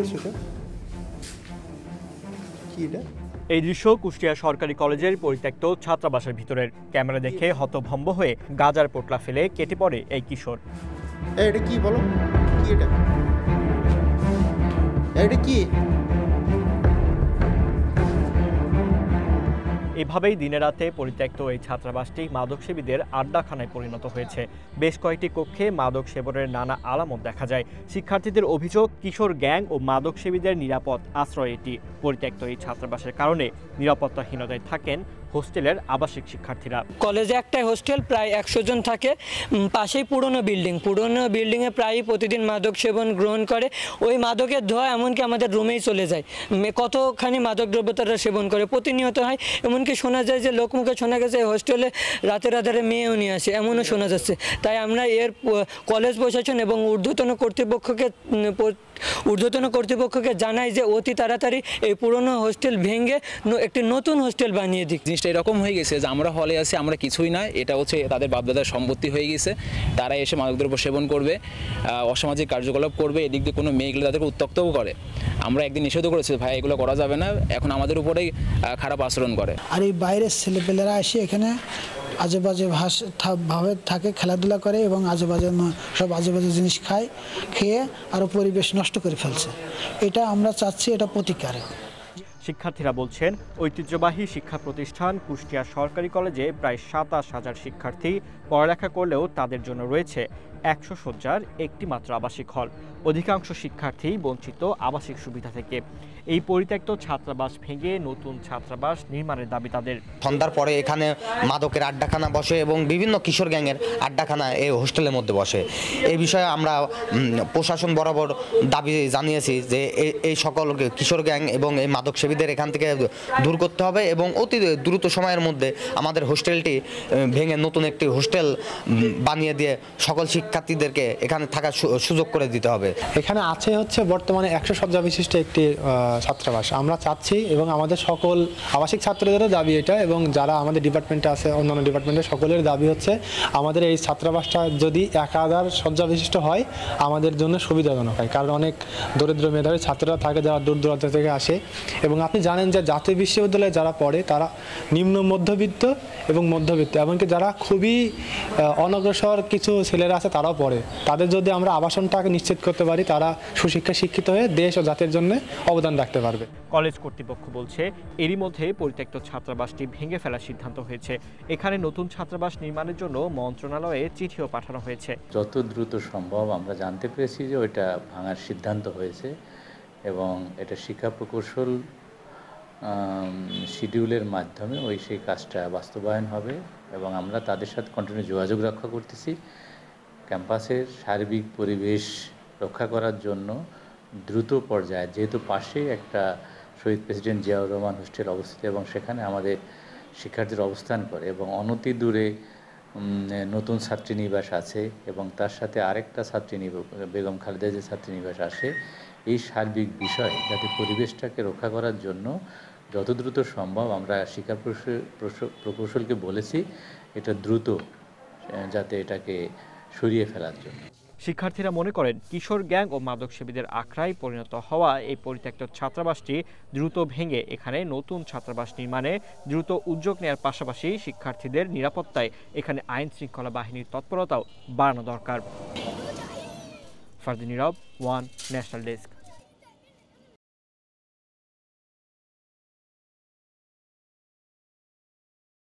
করছো এটা? কি এটা? এই দৃশ্য কুষ্টিয়া সরকারি কলেজের পরিত্যক্ত ছাত্রাবাসের ভিতরের। ক্যামেরা দেখে হতভম্ব হয়ে গাজার পোটলা ফেলে কেটে পড়ে এই কিশোর। এটা কি বলো? কি এটা? এটা কি? এভাবেই দিনে রাতে পরিত্যক্ত এই ছাত্রাবাসটি মাদকসেবীদের আড্ডাখানায় পরিণত হয়েছে। বেশ কয়েকটি কক্ষে মাদক সেবনের নানা আলামত দেখা যায়। শিক্ষার্থীদের অভিযোগ, কিশোর গ্যাং ও মাদকসেবীদের নিরাপদ আশ্রয় এটি। পরিত্যক্ত এই ছাত্রাবাসের কারণে নিরাপত্তাহীনতায় থাকেন হোস্টেলের আবাসিক শিক্ষার্থীরা। কলেজে একটাই হোস্টেল, প্রায় 100 জন থাকে। পাশেই পুরনো বিল্ডিংয়ে প্রায় প্রতিদিন মাদক সেবন গ্রহণ করে। ওই মাদকের ধোঁয়া এমনকি আমাদের রুমেই চলে যায়। কতখানি মাদক দ্রব্য তারা সেবন করে প্রতিনিয়ত হয়। এমনকি শোনা যায় যে লোকমুখে শোনা গেছে হোস্টেলে রাতের আধারে মেয়েও নিয়ে আসে, এমনও শোনা যাচ্ছে। তাই আমরা কলেজ প্রশাসন এবং ঊর্ধ্বতন কর্তৃপক্ষকে জানাই যে অতি তাড়াতাড়ি এই পুরনো হোস্টেল ভেঙে একটি নতুন হোস্টেল বানিয়ে দিক। জিনিসটা এরকম হয়ে গেছে যে আমরা হলে আছি, আমরা কিছুই না, এটা হচ্ছে তাদের বাপদাদার সম্পত্তি হয়ে গেছে। তারা এসে মাদকদ্রব্য সেবন করবে, অসামাজিক কার্যকলাপ করবে, এদিক দিয়ে কোনো মেয়েগুলো তাদেরকে উত্ত্যক্তও করে। আমরা একদিন নিষেধ করেছি, ভাই এগুলো করা যাবে না, এখন আমাদের উপরেই খারাপ আচরণ করে। আর এই বাইরের ছেলেপেলেরা এসে এখানে আজেবাজে ভাবে থাকে, খেলাধুলা করে এবং সব আজেবাজে জিনিস খেয়ে আরও পরিবেশ নষ্ট করে ফেলছে। এটা আমরা চাচ্ছি এটা প্রতিকার। শিক্ষার্থীরা বলছেন, ঐতিহ্যবাহী শিক্ষা প্রতিষ্ঠান কুষ্টিয়া সরকারি কলেজে প্রায় 27,000 শিক্ষার্থী পড়ালেখা করলেও তাদের জন্য রয়েছে 100 শয্যার একটি মাত্র আবাসিক হল। অধিকাংশ শিক্ষার্থী বঞ্চিত আবাসিক সুবিধা থেকে। এই পরিত্যক্ত ছাত্রাবাস ভেঙে নতুন ছাত্রাবাস নির্মাণের দাবি তাদের। সন্ধ্যার পরে এখানে মাদকের আড্ডাখানা বসে এবং বিভিন্ন কিশোর গ্যাংয়ের আড্ডাখানা এই হোস্টেলের মধ্যে বসে। এই বিষয়ে আমরা প্রশাসন বরাবর দাবি জানিয়েছি যে এই সকল কিশোর গ্যাং এবং এই মাদক সেবীদের এখান থেকে দূর করতে হবে এবং অতি দ্রুত সময়ের মধ্যে আমাদের হোস্টেলটি ভেঙে নতুন একটি হোস্টেল বানিয়ে দিয়ে সকল শিক্ষার্থীদেরকে এখানে থাকার সুযোগ করে দিতে হবে। এখানে আছে হচ্ছে বর্তমানে 100 শয্যা বিশিষ্ট একটি ছাত্রাবাস আমরা চাচ্ছি এবং আমাদের সকল আবাসিক ছাত্রদেরও দাবি এটা, এবং যারা আমাদের ডিপার্টমেন্টে আছে অন্যান্য ডিপার্টমেন্টের সকলের দাবি হচ্ছে আমাদের এই ছাত্রাবাসটা যদি 1000 শয্যা বিশিষ্ট হয় আমাদের জন্য সুবিধাজনক হয়। কারণ অনেক দরিদ্র মেধাবী ছাত্ররা থাকে যারা দূর দূরান্ত থেকে আসে, এবং আপনি জানেন যে জাতীয় বিশ্ববিদ্যালয়ে যারা পড়ে তারা নিম্ন মধ্যবিত্ত এবং মধ্যবিত্ত, এমনকি যারা খুবই অনগ্রসর কিছু ছেলেরা আছে তারাও পড়ে। তাদের যদি আমরা আবাসনটাকে নিশ্চিত করতে পারি তারা সুশিক্ষায় শিক্ষিত হয়ে দেশ ও জাতির জন্য অবদান রাখতে পারবে। কলেজ কর্তৃপক্ষ বলছে, এরই মধ্যে পরিত্যক্ত ছাত্রাবাসটি ভেঙে ফেলার সিদ্ধান্ত হয়েছে। এখানে নতুন ছাত্রাবাস নির্মাণের জন্য মন্ত্রণালয়ে চিঠিও পাঠানো হয়েছে। যত দ্রুত সম্ভব আমরা জানতে পেরেছি যে ওইটা ভাঙার সিদ্ধান্ত হয়েছে এবং এটা শিক্ষা প্রকৌশল শিডিউলের মাধ্যমে সেই কাজটা বাস্তবায়ন হবে এবং আমরা তাদের সাথে কন্টিনিউ যোগাযোগ রক্ষা করতেছি। ক্যাম্পাসের সার্বিক পরিবেশ রক্ষা করার জন্য দ্রুত পর্যায়ে, যেহেতু পাশে একটা শহীদ প্রেসিডেন্ট জিয়াউর রহমান হোস্টেল অবস্থিত এবং সেখানে আমাদের শিক্ষার্থীরা অবস্থান করে এবং অনতি দূরে নতুন ছাত্রীনিবাস আছে এবং তার সাথে আরেকটা বেগম খালেদা যে ছাত্রীনিবাস আসে, এই সার্বিক বিষয় যাতে পরিবেশটাকে রক্ষা করার জন্য যত দ্রুত সম্ভব আমরা শিক্ষা প্রকৌশলকে বলেছি এটা দ্রুত যাতে এটাকে সরিয়ে ফেলার জন্য। শিক্ষার্থীরা মনে করেন, কিশোর গ্যাং ও মাদকসেবীদের আখড়ায় পরিণত হওয়া এই পরিত্যক্ত ছাত্রাবাসটি দ্রুত ভেঙে এখানে নতুন ছাত্রাবাস নির্মাণে দ্রুত উদ্যোগ নেওয়ার পাশাপাশি শিক্ষার্থীদের নিরাপত্তায় এখানে আইন শৃঙ্খলা বাহিনীর তৎপরতাও বাড়ানো দরকার। ফারদিন নীরব, ওয়ান ন্যাশনাল ডেস্ক।